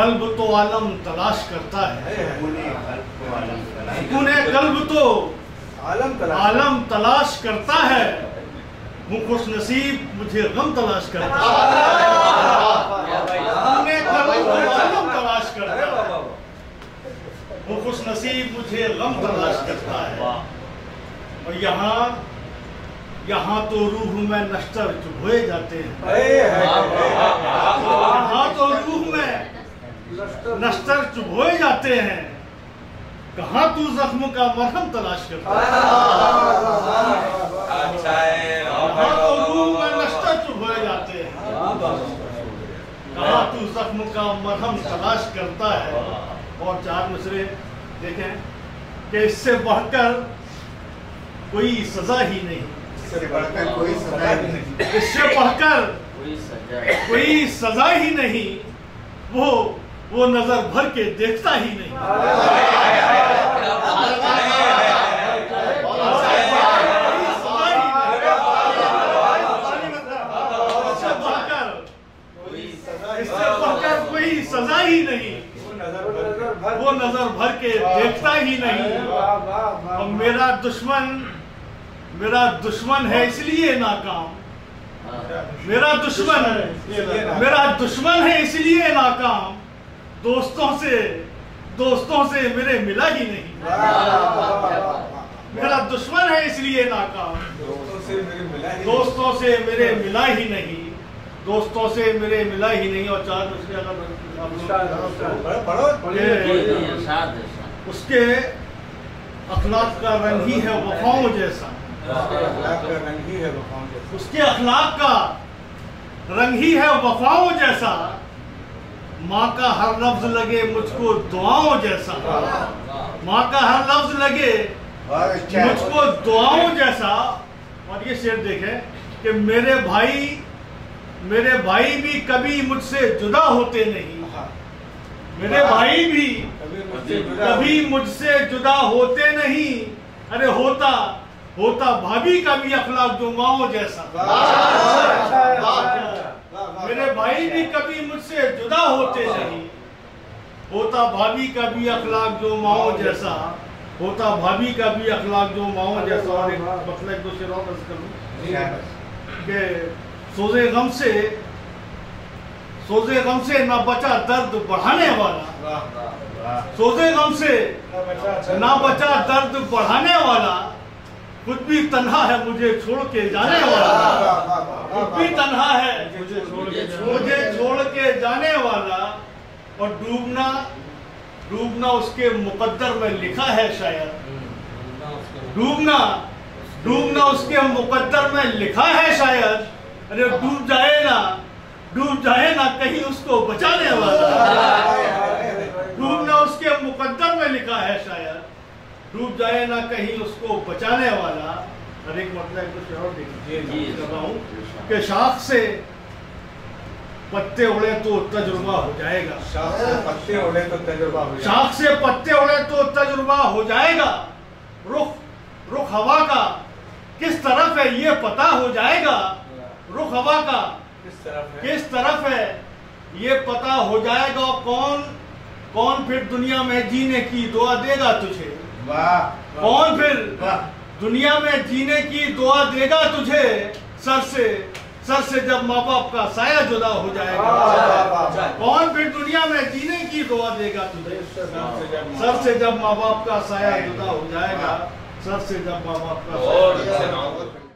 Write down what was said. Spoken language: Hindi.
कल्ब तो आलम तलाश करता है, सुकूने कल्ब तो आलम तलाश करता है, हूँ खुश नसीब मुझे गम तलाश करता है। सुकूने कल्ब तो आलम तलाश करता है, हूँ खुश नसीब मुझे गम तलाश करता है। और यहाँ तो रूह में नश्तर चुभोए जाते हैं, यहाँ तो रूह में नश्तर चुभोए जाते हैं, कहाँ तू जख्म का मरहम तलाश करता है। कहाँ तो रूह में नश्तर चुभोए जाते हैं, कहाँ तू जख्म का मरहम तलाश करता है। और 4 मिसरे देखें कि इससे बढ़कर कोई सजा ही नहीं, इससे बढ़कर कोई सजा ही नहीं, इससे बढ़कर कोई सजा ही नहीं, वो नजर भर के देखता ही नहीं। इससे बढ़कर कोई सजा ही नहीं, वो नजर भर के देखता ही नहीं। और मेरा दुश्मन है इसलिए नाकाम, मेरा दुश्मन है इसलिए नाकाम, दोस्तों से मेरे मिला ही नहीं। मेरा दुश्मन है इसलिए नाकाम, दोस्तों से मेरे मिला ही नहीं, दोस्तों से मेरे मिला ही नहीं। और 4 उसके अखलाक का रंग ही है वफाओं जैसा, उसके अखलाक का रंग ही है वफाओं जैसा, माँ का हर लफ्ज लगे मुझको दुआओं जैसा, माँ का हर लफ्ज लगे मुझको दुआओं जैसा। और ये शेर देखें कि मेरे भाई भी कभी मुझसे जुदा होते नहीं, मेरे भाई भी कभी मुझसे जुदा होते नहीं। अरे होता भाभी का भी अखलाक जो माओ जैसा, मेरे भाई भी कभी मुझसे जुदा होते नहीं, होता भाभी का भी अखलाक जो माओ जैसा, होता भाभी का भी अखलाक जो माओ जैसा। और एक मसला 2 शेर और अर्ज करूं कि सोजे गम से ना बचा दर्द बढ़ाने वाला, सोजे गम से ना बचा दर्द बढ़ाने वाला, खुद भी तन्हा है मुझे छोड़ के जाने वाला, खुद भी तन्हा है मुझे छोड़ के जाने वाला। और डूबना उसके मुकद्दर में लिखा है शायद, डूबना उसके मुकद्दर में लिखा है शायद। अरे डूब जाए ना कहीं उसको बचाने वाला, डूबना उसके मुकद्दर में लिखा है शायद, डूब जाए ना कहीं उसको बचाने वाला। और एक मतलब कुछ और देखिए कि शाख से पत्ते उड़े तो तजुर्बा हो जाएगा, शाख से पत्ते उड़े तो तजुर्बा हो जाएगा। रुख हवा का किस तरफ है ये पता हो जाएगा, रुख हवा का किस तरफ है ये पता हो जाएगा। कौन फिर दुनिया में जीने की दुआ देगा तुझे, कौन फिर दुनिया में जीने की दुआ देगा तुझे, सर से जब माँ बाप का साया जुदा हो जाएगा। कौन फिर दुनिया में जीने की दुआ देगा तुझे, सर से जब माँ बाप का साया जुदा हो जाएगा, सर से जब माँ बाप का साया